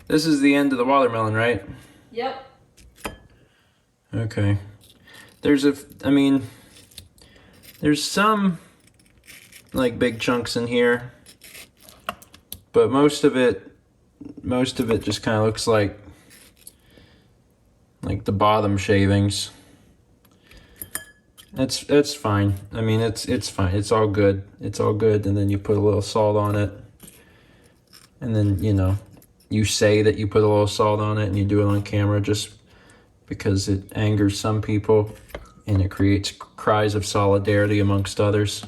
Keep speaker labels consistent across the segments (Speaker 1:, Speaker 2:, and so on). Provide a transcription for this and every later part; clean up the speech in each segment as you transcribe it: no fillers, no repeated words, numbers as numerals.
Speaker 1: This is the end of the watermelon, right?
Speaker 2: Yep.
Speaker 1: Okay. There's some like big chunks in here, but most of it just kind of looks like the bottom shavings. That's fine. I mean, it's fine. It's all good. It's all good. And then you put a little salt on it, and then you say that you put a little salt on it, and you do it on camera just because it angers some people, and it creates cries of solidarity amongst others.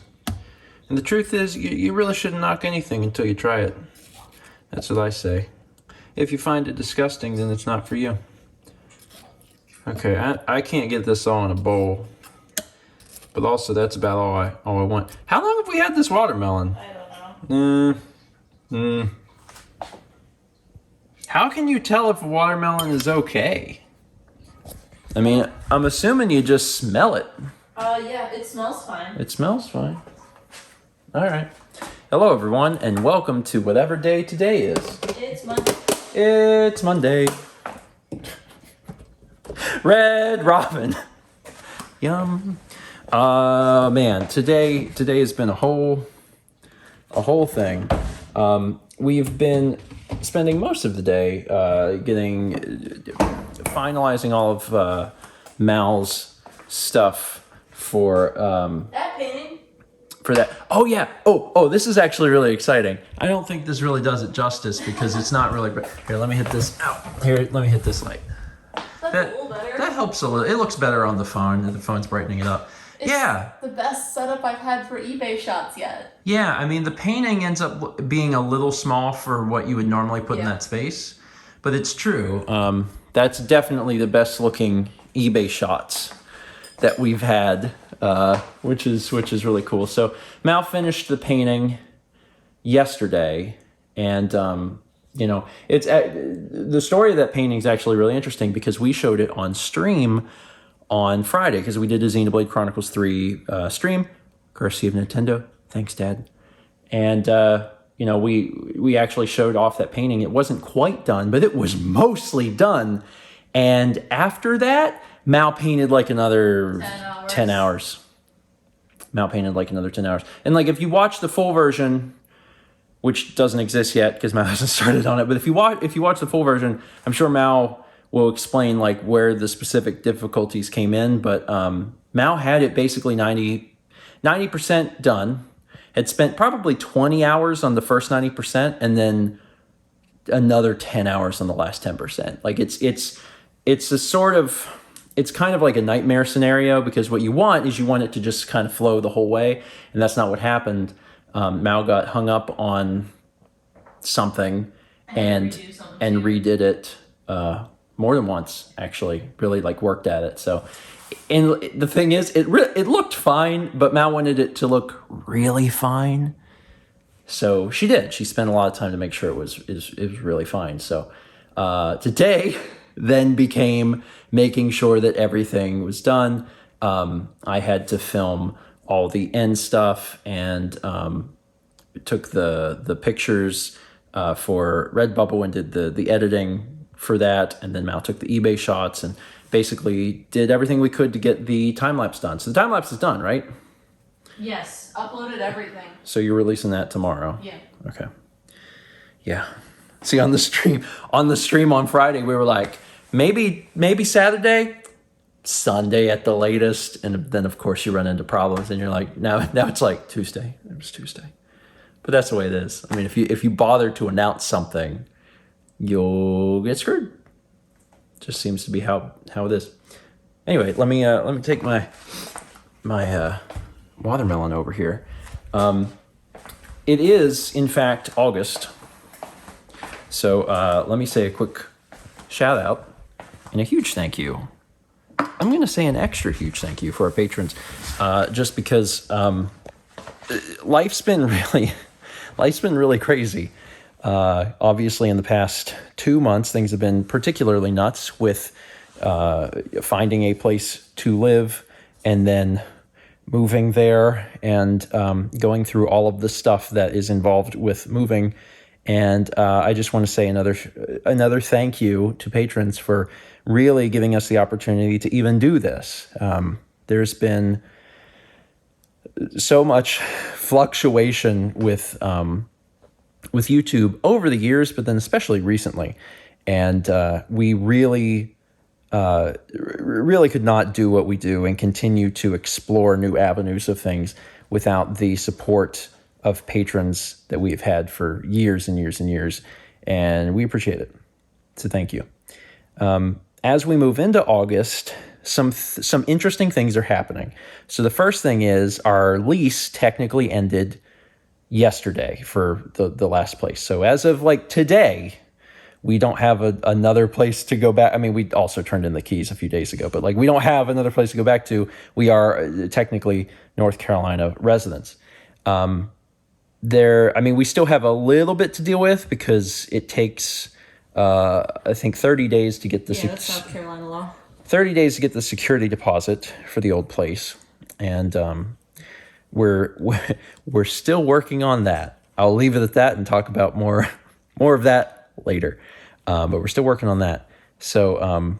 Speaker 1: And the truth is, you really shouldn't knock anything until you try it. That's what I say. If you find it disgusting, then it's not for you. Okay, I can't get this all in a bowl. But also, that's about all I want. How long have we had this watermelon?
Speaker 2: I don't know.
Speaker 1: How can you tell if a watermelon is okay? I mean, I'm assuming you just smell it.
Speaker 2: Yeah, it smells fine.
Speaker 1: It smells fine. All right. Hello, everyone, and welcome to whatever day today is.
Speaker 2: It's Monday.
Speaker 1: It's Monday. Red Robin. Yum. Man, today has been a whole thing. We've been spending most of the day finalizing all of Mal's stuff for
Speaker 2: That painting.
Speaker 1: for that. Oh yeah. Oh, this is actually really exciting. I don't think this really does it justice because it's not really. Here, let me hit this out. Here, let me hit this light.
Speaker 2: That's a little better.
Speaker 1: That helps a little. It looks better on the phone. The phone's brightening it up.
Speaker 2: It's
Speaker 1: yeah.
Speaker 2: the best setup I've had for eBay shots yet.
Speaker 1: Yeah, I mean, the painting ends up being a little small for what you would normally put in that space, but it's true. That's definitely the best looking eBay shots that we've had, which is really cool. So Mal finished the painting yesterday, and it's the story of that painting is actually really interesting because we showed it on stream on Friday because we did a Xenoblade Chronicles 3 stream, courtesy of Nintendo. Thanks, Dad. And we actually showed off that painting. It wasn't quite done, but it was mostly done. And after that, Mal painted like another 10 hours. Mal painted like another 10 hours. And like if you watch the full version, which doesn't exist yet because Mal hasn't started on it, but if you watch the full version, I'm sure Mal will explain like where the specific difficulties came in. But Mal had it basically 90% done. Had spent probably 20 hours on the first 90%, and then another 10 hours on the last 10%. Like it's kind of like a nightmare scenario because what you want it to just kind of flow the whole way, and that's not what happened. Mal got hung up on something and redid it more than once, actually. Really like worked at it. So, and the thing is, it looked fine, but Mal wanted it to look really fine. So she did. She spent a lot of time to make sure it was really fine. So today then became making sure that everything was done. I had to film all the end stuff and took the pictures for Redbubble and did the editing for that, and then Mal took the eBay shots and basically did everything we could to get the time-lapse done. So the time-lapse is done, right?
Speaker 2: Yes, uploaded everything.
Speaker 1: So you're releasing that tomorrow?
Speaker 2: Yeah.
Speaker 1: Okay. Yeah. See, on the stream on Friday, we were like, maybe Saturday, Sunday at the latest, and then of course you run into problems, and you're like, now it's like Tuesday. It was Tuesday, but that's the way it is. I mean, if you bother to announce something, you'll get screwed. Just seems to be how it is. Anyway, let me take my watermelon over here. It is in fact August, so let me say a quick shout out and a huge thank you. I'm going to say an extra huge thank you for our patrons, just because life's been really crazy. Obviously, in the past 2 months, things have been particularly nuts with finding a place to live and then moving there and going through all of the stuff that is involved with moving And I just want to say another thank you to patrons for really giving us the opportunity to even do this. There's been so much fluctuation with YouTube over the years, but then especially recently, and we really could not do what we do and continue to explore new avenues of things without the support of patrons that we've had for years and years and years, and we appreciate it. So thank you. As we move into August, some interesting things are happening. So the first thing is our lease technically ended yesterday for the last place. So as of like today, we don't have another place to go back. I mean, we also turned in the keys a few days ago, but like we don't have another place to go back to. We are technically North Carolina residents. We still have a little bit to deal with because it takes, I think 30 days to get the
Speaker 2: that's South Carolina law.
Speaker 1: 30 days to get the security deposit for the old place. And we're still working on that. I'll leave it at that and talk about more of that later. But we're still working on that. So,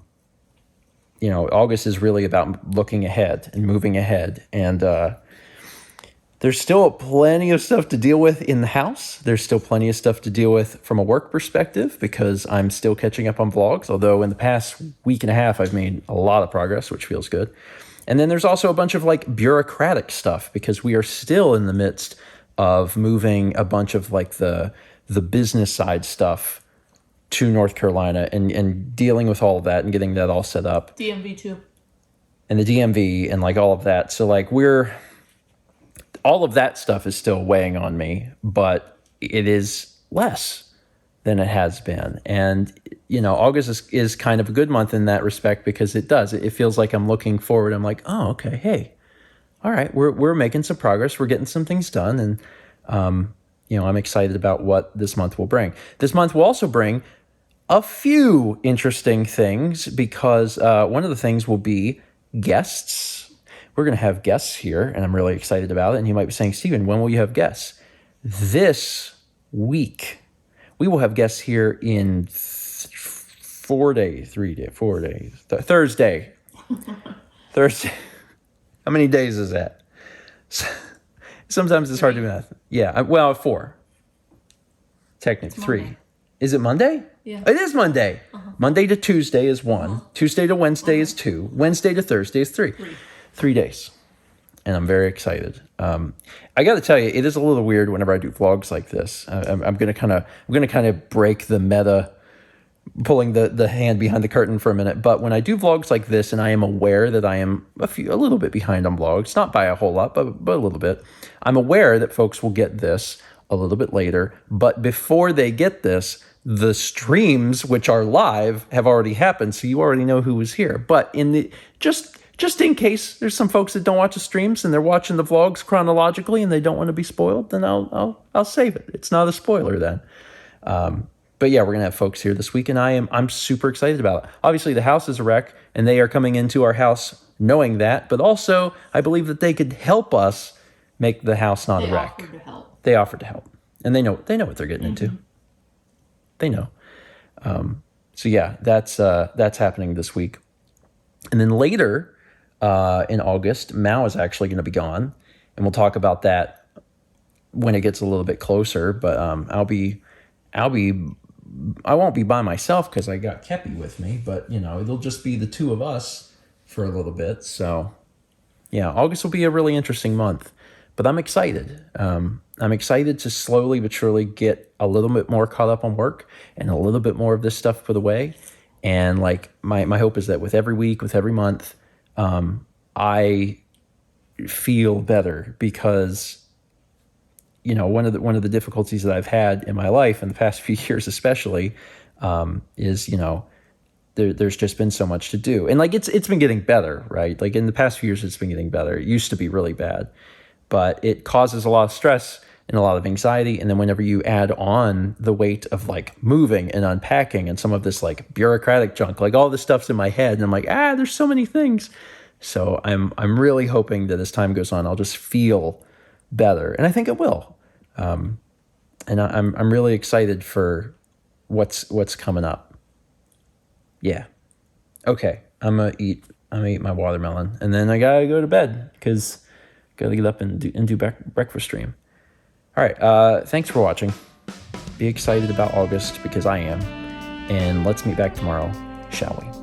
Speaker 1: August is really about looking ahead and moving ahead. And there's still plenty of stuff to deal with in the house. There's still plenty of stuff to deal with from a work perspective because I'm still catching up on vlogs. Although in the past week and a half, I've made a lot of progress, which feels good. And then there's also a bunch of like bureaucratic stuff because we are still in the midst of moving a bunch of like the business side stuff to North Carolina and dealing with all of that and getting that all set up.
Speaker 2: DMV too.
Speaker 1: And the DMV and like all of that. So like all of that stuff is still weighing on me, but it is less than it has been. And, August is kind of a good month in that respect because it feels like I'm looking forward. I'm like, oh, okay, hey, all right, we're making some progress. We're getting some things done. And, I'm excited about what this month will bring. This month will also bring a few interesting things because one of the things will be guests. We're going to have guests here, and I'm really excited about it. And you might be saying, Steven, when will you have guests? This week. We will have guests here in 4 days, Thursday. Thursday. How many days is that? Sometimes it's hard to math. Yeah, 4. Technically, 3. Is it Monday?
Speaker 2: Yeah.
Speaker 1: It is Monday. Uh-huh. Monday to Tuesday is 1. Uh-huh. Tuesday to Wednesday is 2. Wednesday to Thursday is 3. 3 days. And I'm very excited. I got to tell you, it is a little weird whenever I do vlogs like this. I'm going to kind of break the meta, pulling the hand behind the curtain for a minute. But when I do vlogs like this, and I am aware that I am a little bit behind on vlogs, not by a whole lot, but a little bit. I'm aware that folks will get this a little bit later. But before they get this, the streams, which are live, have already happened, so you already know who was here. But in the just in case there's some folks that don't watch the streams and they're watching the vlogs chronologically and they don't want to be spoiled, then I'll save it. It's not a spoiler then. But yeah, we're gonna have folks here this week, and I'm super excited about it. Obviously, the house is a wreck, and they are coming into our house knowing that. But also, I believe that they could help us make the house not a wreck. They offered to help, and they know what they're getting into. They know. So yeah, that's happening this week, and then later. In August, Mao is actually going to be gone, and we'll talk about that when it gets a little bit closer. But I won't be by myself because I got Kepi with me. But it'll just be the two of us for a little bit. So yeah, August will be a really interesting month. But I'm excited. I'm excited to slowly but surely get a little bit more caught up on work and a little bit more of this stuff put away. And like my hope is that with every week, with every month. I feel better because, one of the difficulties that I've had in my life in the past few years, especially, is, there's just been so much to do. And like, it's been getting better, right? Like in the past few years, it's been getting better. It used to be really bad, but it causes a lot of stress and a lot of anxiety. And then whenever you add on the weight of like moving and unpacking and some of this like bureaucratic junk, like all this stuff's in my head and I'm like, there's so many things. So I'm really hoping that as time goes on, I'll just feel better. And I think it will. And and I'm really excited for what's coming up. Yeah. Okay, I'm gonna eat my watermelon, and then I gotta go to bed because gotta get up and do breakfast stream. All right, thanks for watching. Be excited about August because I am, and let's meet back tomorrow, shall we?